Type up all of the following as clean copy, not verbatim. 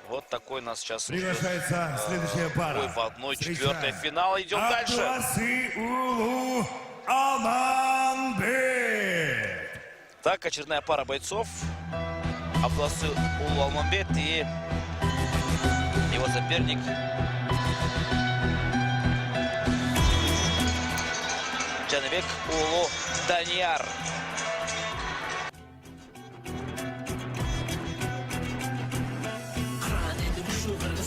Вот такой нас сейчас Приглашается следующая пара. в 1/4 финала. Идем дальше. Абдуласы-Улу Алманбет. Так, очередная пара бойцов. Абдуласы Улу Алманбет и его соперник Джаныбек Улу Данияр.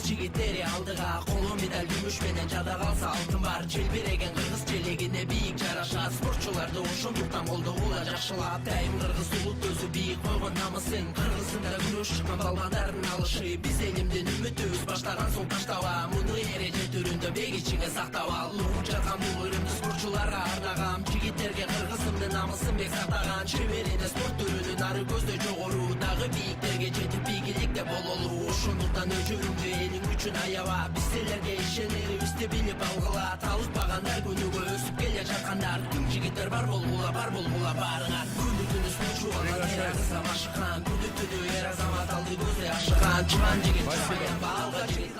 Жигиттери алдыга колу медаль күмүш менен жада калса алтын бар. Желбиреген кыргыз желегине бийик жарашат. Спортчуларды ошондуктан колдогула жакшылап. Дайым кыргыз улут өзү бийик койгон намысын. Кыргызында күрөш чыккан балбадарын алышы. Биз элимдин үмүтүбүз баштаган соң таштаба. Муну эреже түрүндө бек ичиңе сактаба. Улуу жарган бул өрүмдү спортчуларга арнагам. Жигиттерге кыргызымдын намысын бек сактаган. Чеберине спорт түрүнүн ары көздөй жогору. Дагы бийиктерге жетип бийликте бололу. Ошондуктан өчүрүңдү элиң үчүн аяба. Биз силерге ишенерибизди билип алгыла. Талышпагандар күнүгө өсүп келе жаткандар. Тың жигиттер бар болгула барыңар. Күнү түнү спортчулар эр азамат ашыккан. Күнү түнү эр азамат алды көздөй ашыккан. Чыган жигит чыкпайын балга жигит.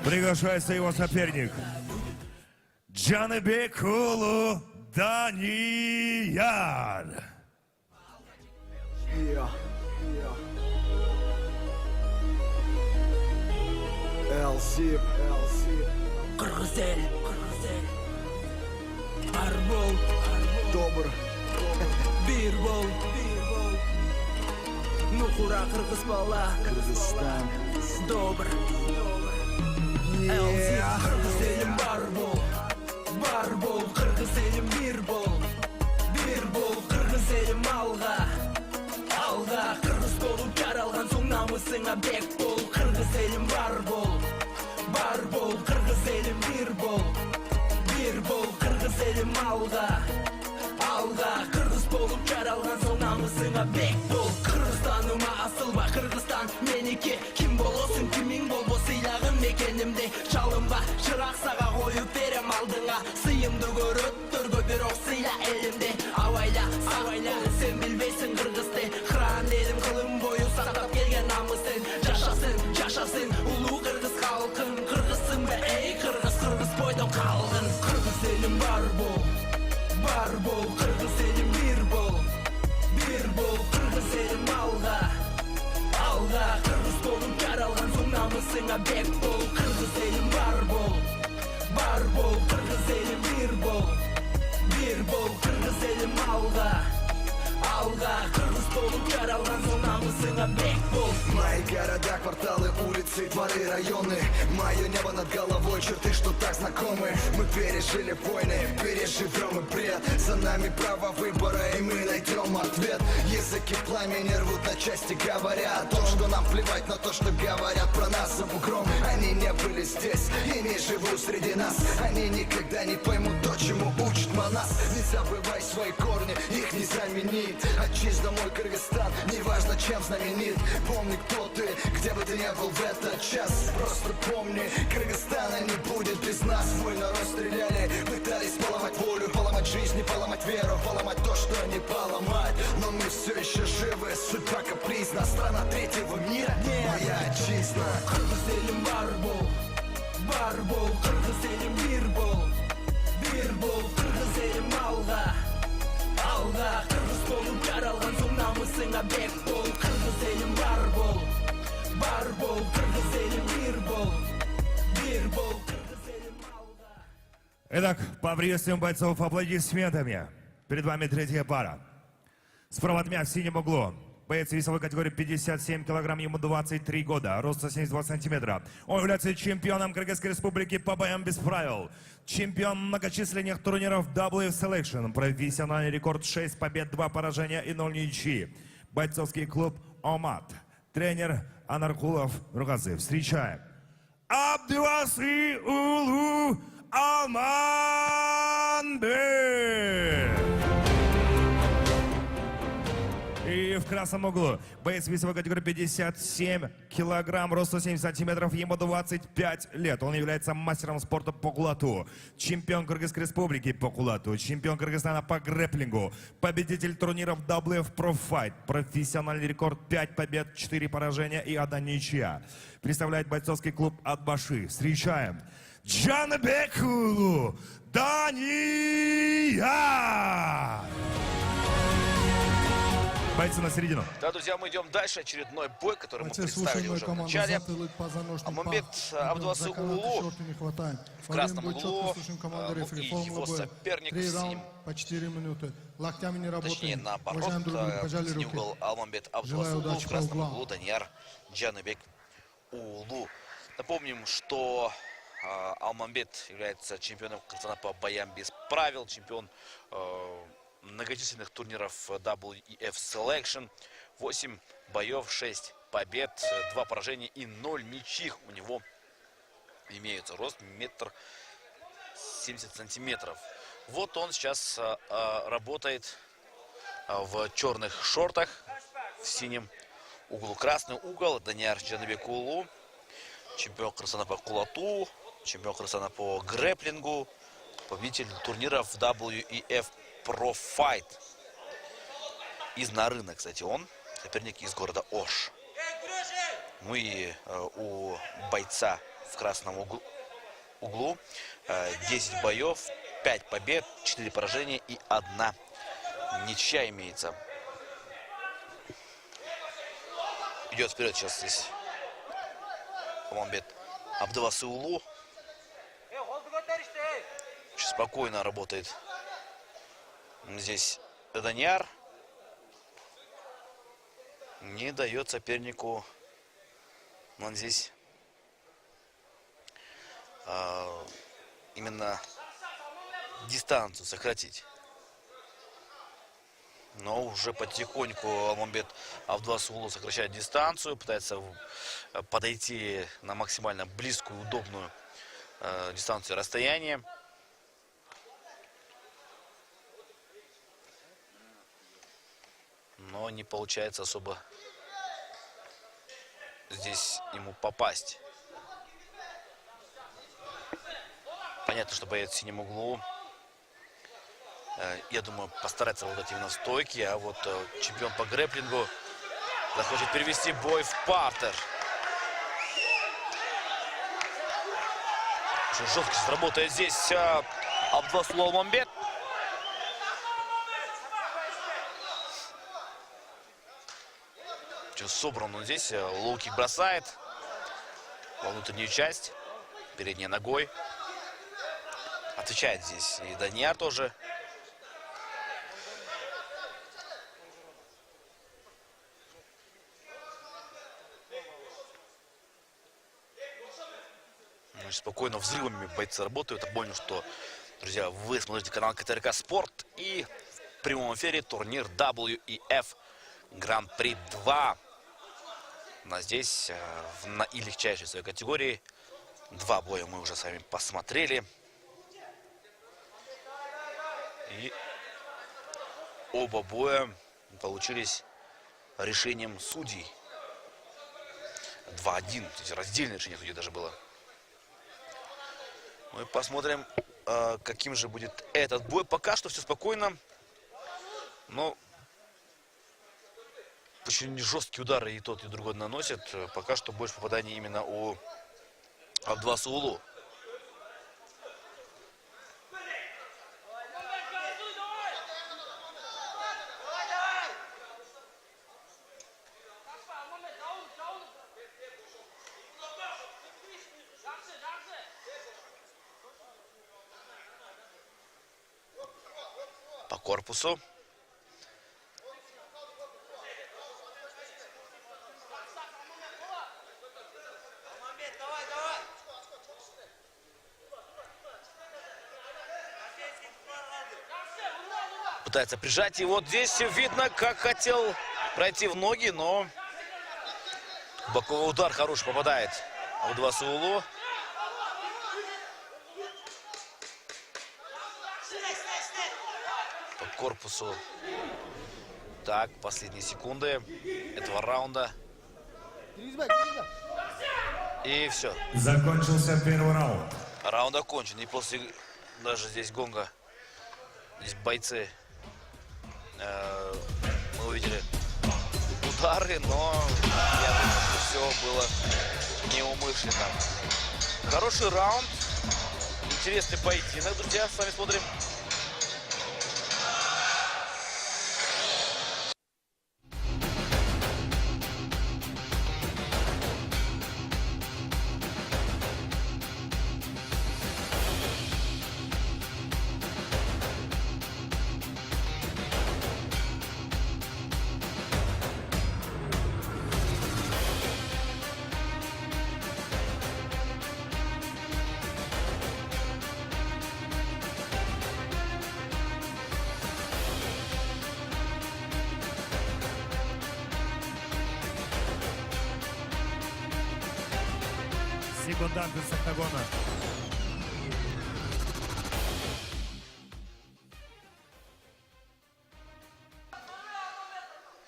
Приглашается его соперник Джаныбек Улу Данияр. Элсип. Кыргыз эл бар бол, Добр. бир бол. Нукура кыргыз бала, Кыргызстан. добр. Элсип кыргыз элим бар бол, кыргыз элим бир бол. Кыргыз элим алга, кыргыз болуп жаралган соң намысыңа бек бол. Кыргыз элим бар бол, кыргыз элим бир бол. Кыргыз элим алга, кыргыз болуп жаралган соң намысыңа бек бол. Кыргызстаныма асылба, Кыргызстан меники. Ким болосуң, кимиң болбо, сыйлагын мекенимди. Чалынба, чырак сага коюп берем алдыңа. Сыйымды көрөттөргө бирок сыйла элимди. Абайла, сен билбейсиң кыргызды. Хран элим кылым бою сактап келген намысын. Жашасын улуу кыргыз калкын. Кыргызсыңбы эй кыргыз бойдон калгын. Кыргыз элим бар бол, кыргыз элим бир бол. Кыргыз элим алга, кыргыз болуп жаралган соң намысыңа бек бол. Кыргыз элим бар бол, кыргыз элим бир бол. Кыргыз элим алга, кыргыз болуп жаралган соң намысыңа бек бол. Мои города, кварталы, улицы, дворы, районы. Мое небо над головой, черты, что так знакомы. Мы пережили войны, переживем и бред. За нами право выбора, и мы найдем ответ. Языки пламени рвут на части, говоря о том, что нам плевать на то, что говорят про нас за бугром. Они не были здесь и не живут среди нас. Они никогда не поймут то, чему учит Манас. Не забывай свои корни, их не заменить. Отчизна мой Кыргызстан, неважно чем знаменит. Помни, кто ты, где бы ты ни был в этот час. Просто помни, Кыргызстана не будет без нас. Мой народ стреляли, пытались поломать волю, поломать жизнь, поломать веру, поломать то, что не поломать. Но мы все еще живы, судьба капризна. Страна третьего мира, моя отчизна. Кыргыз элим бар бол, кыргыз элим бир бол. Кыргыз элим алга, кыргыз болуп жаралган соң намысыңа бек бол. Кыргыз элим бар бол, кыргыз элим бир бол. Кыргыз элим алга. Итак, поприветствуем бойцов аплодисментами. Перед вами третья пара. Справа от меня в синем углу. Боец весовой категории 57 килограмм, ему 23 года, рост 172 сантиметра. Он является чемпионом Кыргызской республики по боям без правил. Чемпион многочисленных турниров WF Selection. Профессиональный рекорд 6 побед, 2 поражения и 0 ничьи. Бойцовский клуб «Омат». Тренер Анаркулов Ругазы. Встречаем. Абдуласы Улу Алманбет. И И в красном углу боец весовой категории 57 килограмм, рост 170 сантиметров, ему 25 лет. Он является мастером спорта по кулату, чемпион Кыргызской республики по кулату, чемпион Кыргызстана по грэпплингу, победитель турниров WF Pro Fight, профессиональный рекорд 5 побед, 4 поражения и 1 ничья. Представляет бойцовский клуб «Атбаши». Встречаем Джаныбек Уулу Данияр! Бойцы на середину. Да, друзья, мы идем дальше. Очередной бой, который мы Бойцы представили слушаемой уже в команды начале. затылок, позвоночник, Алмамбет пах. Абдуласы За канаты Уулу шорты не хватает. в красном Во время углу. боя слушаем команду Ну рефери. и Формула его боя. соперник 3 в синем. раунда по 4 минуты. Локтями не работаем. Точнее, наоборот, Уважаем друг друга, пожали синий руки. угол Алмамбет Желаю Абдуласы Уулу, удачи в по красном углам. углу Данияр Джаныбек Уулу. Напомним, что Алмамбет является чемпионом Кыргызстана по боям без правил, чемпион многочисленных турниров WEF Selection. 8 боев, 6 побед, 2 поражения и 0 ничьих у него имеются. Рост 1,70 сантиметров. Вот он сейчас работает в черных шортах, в синем углу. Красный угол Данияр Джаныбек Уулу, чемпион Кыргызстана по кулату, чемпион Кыргызстана по грэпплингу, победитель турниров WEF Pro Fight. Из Нарына, кстати, он соперник из города Ош. Ну и у бойца в красном углу 10 боев, 5 побед, 4 поражения и 1 ничья имеется. Идет вперед сейчас здесь Алмамбет Абдуласы Уулу. Очень спокойно работает здесь Данияр. Не дает сопернику он здесь именно дистанцию сократить. Но уже потихоньку Алмамбет Абдуласы Уулу сокращает дистанцию, пытается подойти на максимально близкую, удобную дистанцию расстояния. Но не получается особо здесь ему попасть. Понятно, что боец в синем углу, я думаю, постарается работать именно в стойке, а вот чемпион по грэпплингу захочет перевести бой в партер. Очень жестко работает здесь Абдуласы Уулу Алмамбет. Собран он здесь, лоу-кик бросает во внутреннюю часть, передней ногой. Отвечает здесь и Данияр тоже. Очень спокойно, взрывами бойцы работают. Напомню, что, друзья, вы смотрите канал КТРК Спорт и в прямом эфире турнир WEF Гран-при 2. У нас здесь и легчайшей своей категории 2 боя мы уже с вами посмотрели. И оба боя получились решением судей. 2-1. То есть раздельное решение судей даже было. Мы посмотрим, каким же будет этот бой. Пока что все спокойно. Но очень жесткие удары и тот, и другой наносят. Пока что больше попаданий именно у Абдуласы Уулу. По корпусу. Пытается прижать. И вот здесь видно, как хотел пройти в ноги, но боковой удар хороший попадает Абдуласы Уулу. По корпусу Так, последние секунды этого раунда. И все. Закончился первый раунд. Раунд окончен. И после даже здесь гонга, здесь бойцы, мы увидели удары, но я думаю, что все было неумышленно. Хороший раунд. Интересный поединок, друзья. С вами смотрим. Секунданты с октагона.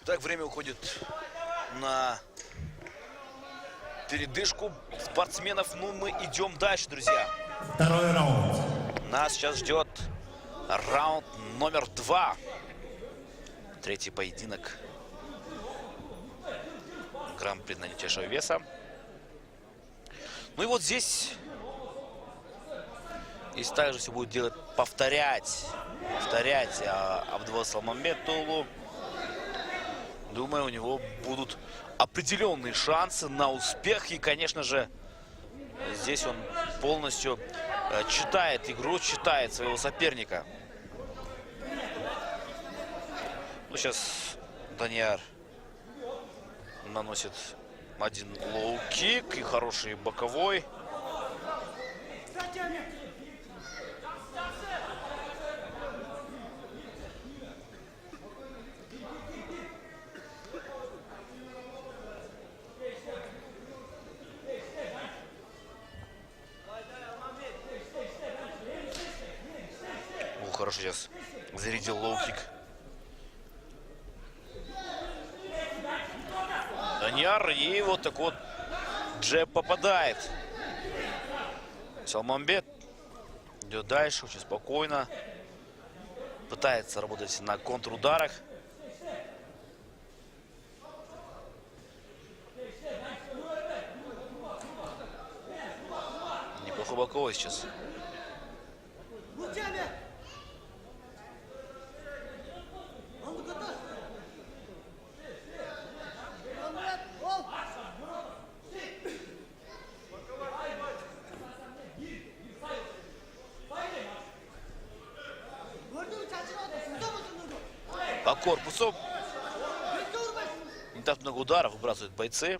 Так, время уходит на передышку спортсменов. Ну, мы идем дальше, друзья. Второй раунд. Нас сейчас ждет раунд номер 2. Третий поединок. Гран-при на тяжелого веса. Ну и вот здесь также все будет делать, повторять Абдулла Салмамбетову. Думаю, у него будут определенные шансы на успех. И, конечно же, здесь он полностью читает игру, читает своего соперника. Ну, сейчас Данияр наносит один лоу-кик и хороший боковой. Хорошо сейчас зарядил лоу-кик. Данияр, и вот так вот джеб попадает. Салмамбет идет дальше, очень спокойно. Пытается работать на контрударах. Неплохой боковой сейчас. По корпусу. Не так много ударов выбрасывают бойцы.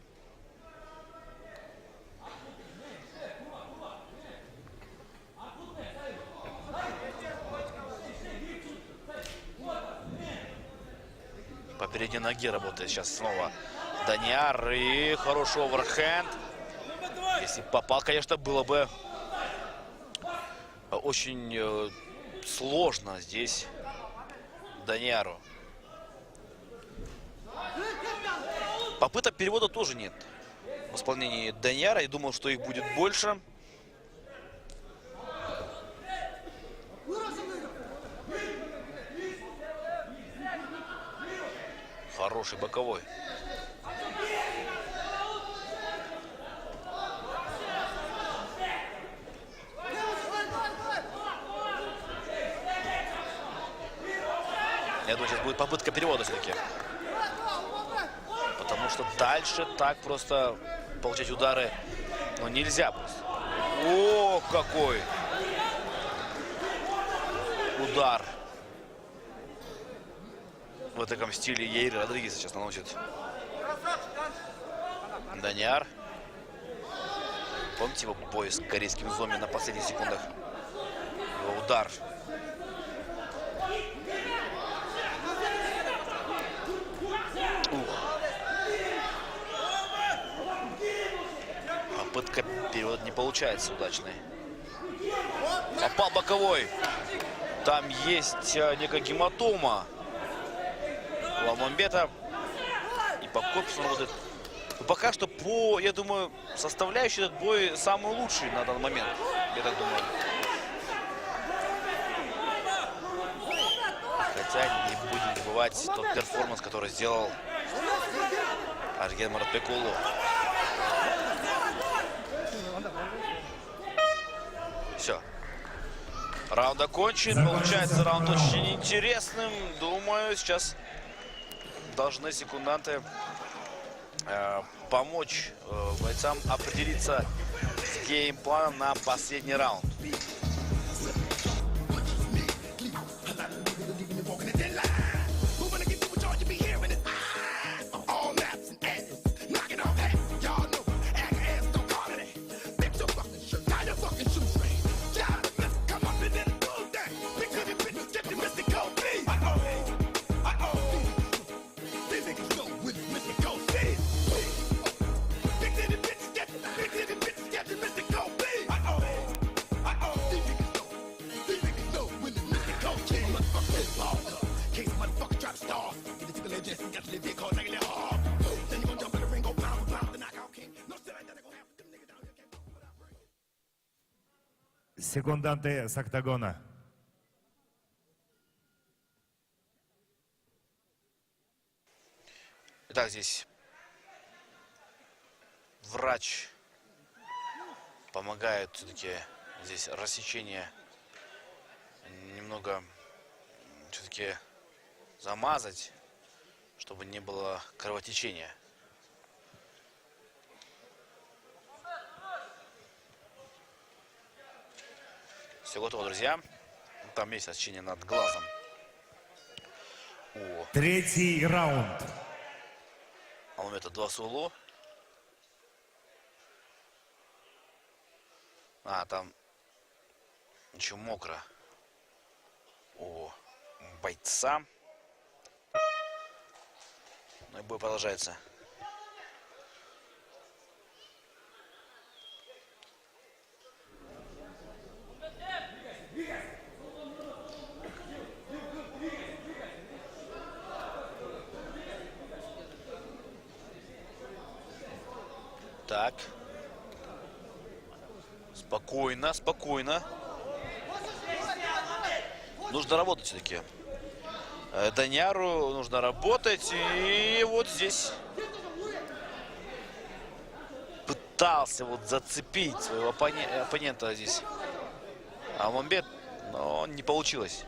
По передней ноге работает сейчас снова Данияр. И хороший оверхенд. Если попал, конечно, было бы очень сложно здесь Данияру. Попыток перевода тоже нет в исполнении Данияра. Я думал, что их будет больше. Хороший боковой. Я думаю, сейчас будет попытка перевода все-таки. Потому что дальше так просто получать удары, ну, нельзя просто. О, какой удар. В таком стиле Яир Родригес сейчас наносит Данияр. Помните его бой с корейским зомби на последних секундах? Его удар. Попытка перевода не получается удачной. Попал боковой. Там есть некая гематома. у Алмамбета. И по корпусу работает. Но пока что по, я думаю, составляющий этот бой самый лучший на данный момент. Я так думаю. Хотя не будем забывать тот перформанс, который сделал Эрген Маратбекулу. Все. Раунд окончен. Получается раунд очень интересным. Думаю, сейчас должны секунданты помочь бойцам определиться с геймпланом на последний раунд. Секунданты с октагона. Итак, здесь врач помогает все-таки здесь рассечение немного все-таки замазать, чтобы не было кровотечения. Все готово, друзья. Там есть рассечение над глазом. Третий раунд. Алмамбета 2 сулу. Там еще мокро у бойца. Ну и бой продолжается. Так. Спокойно, спокойно. Нужно работать все-таки. Даниару нужно работать. И вот здесь пытался вот зацепить своего оппонента здесь Алмамбет, но не получилось.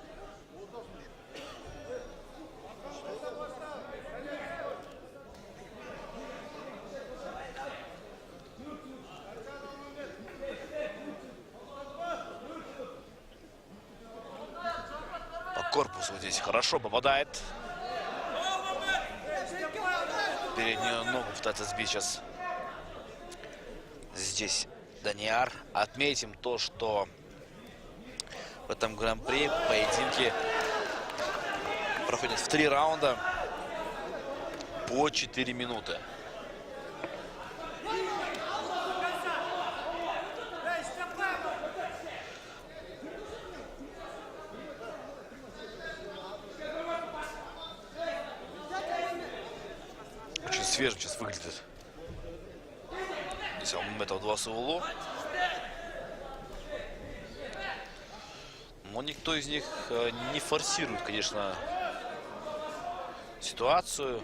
Корпус вот здесь хорошо попадает. Переднюю ногу пытается сбить сейчас здесь Даниар. Отметим то, что в этом гран-при поединки проходят в 3 раунда по 4 минуты. Свежим сейчас выглядит. Здесь Алмамбетов 2 сулу. Но никто из них не форсирует, конечно, ситуацию.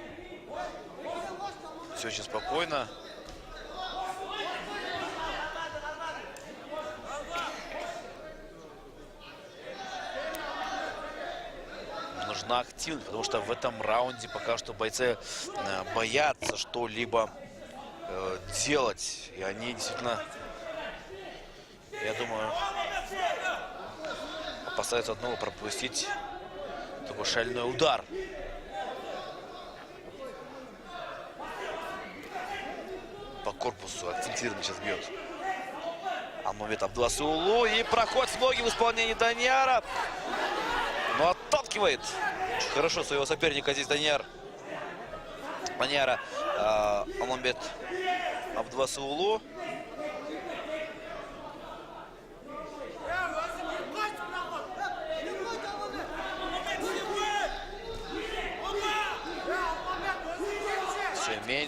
Все очень спокойно. Нужна активность, потому что в этом раунде пока что бойцы боятся что-либо делать. И они действительно, я думаю, опасаются одного пропустить такой шальной удар. По корпусу акцентированно сейчас бьет Алмамбет Абдуласулу. И проход в ноги в исполнении Даниара. Но отталкивает хорошо своего соперника здесь Даниара. Алмамбет Абдуласулу.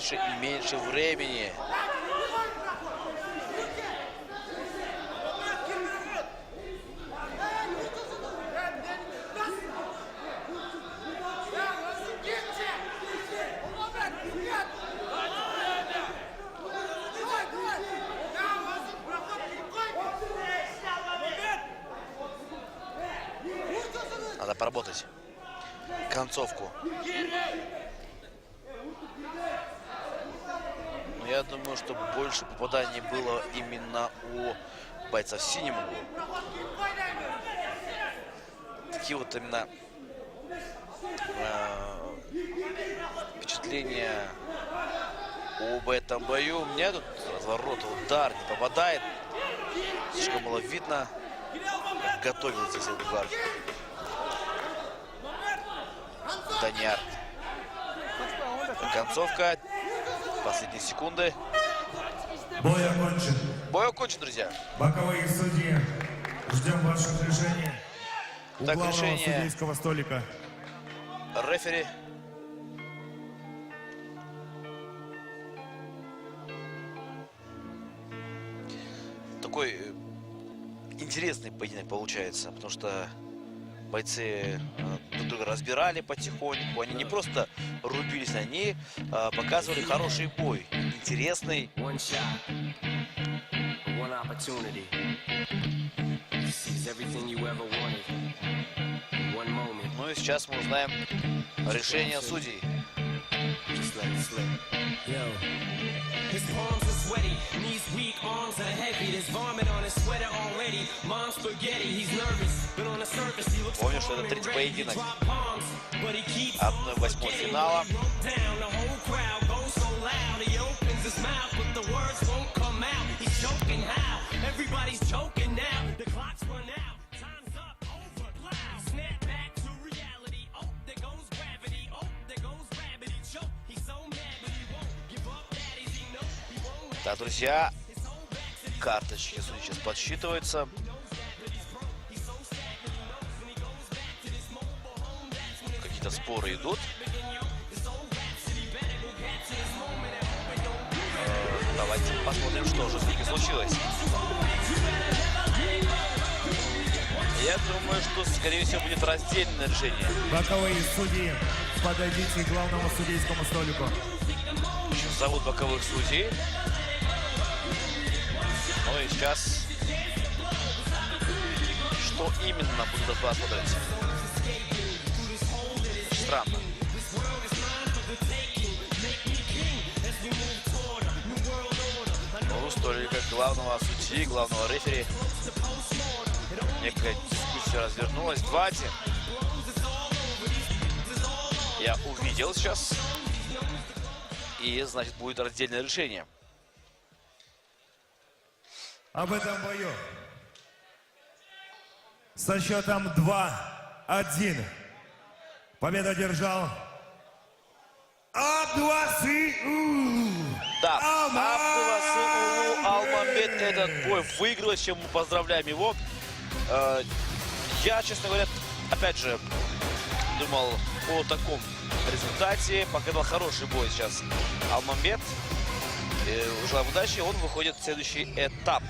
меньше и меньше времени. Надо поработать концовку. Но я думаю, что больше попаданий было именно у бойца в синем углу. Такие вот именно впечатления об этом бою. У меня тут разворот, удар не попадает. Слишком было видно, как готовился здесь Эдуард. Даниар. Концовка. Последние секунды. Бой окончен. Бой окончен, друзья. Боковые судьи, ждем ваших решений. У Так, главного решение. судейского столика. Рефери. Такой интересный поединок получается, потому что бойцы друг друга разбирали потихоньку. Они не просто рубились, они показывали хороший бой. Интересный. One shot, one opportunity. Seize everything you ever wanted. One moment, Ну и сейчас мы узнаем решение судей. just let it slip. Yo. His palms are sweaty, knees weak, arms are heavy. There's vomit on his sweater already. Mom's spaghetti, he's nervous, but on the surface he looks Помню, что calm это and третий ready to поединок drop bombs. But he keeps 1/8 финала. down. The whole crowd goes so loud. He opens his mouth, but the words won't come out. He's choking how? Everybody's choking now. The clock's run out. Time's up. Over. Loud. Snap back to reality. Oh, there goes gravity. Oh, there goes gravity. Choke. He's so mad, but he won't give up. That is he knows he won't. Так, друзья, карточки судей сейчас подсчитываются. Какие-то споры идут. Давайте посмотрим, что же все-таки случилось. Я думаю, что, скорее всего, будет раздельное решение. Боковые судьи, подойдите к главному судейскому столику. Еще зовут боковых судей. Ну и сейчас, что именно будут посмотреть? Странно. Ну, столика главного судьи, главного рефери. Некая дискуссия развернулась. 2-1. Я увидел сейчас. И, значит, будет раздельное решение. Об этом бою со счетом 2-1 победу одержал Абдувасы Да, Абдувасы Алмамбет этот бой выиграл, с чем мы поздравляем его. Я, честно говоря, опять же, думал о таком результате. Показал хороший бой сейчас Алмамбет. Желаю удачи, он выходит в следующий этап.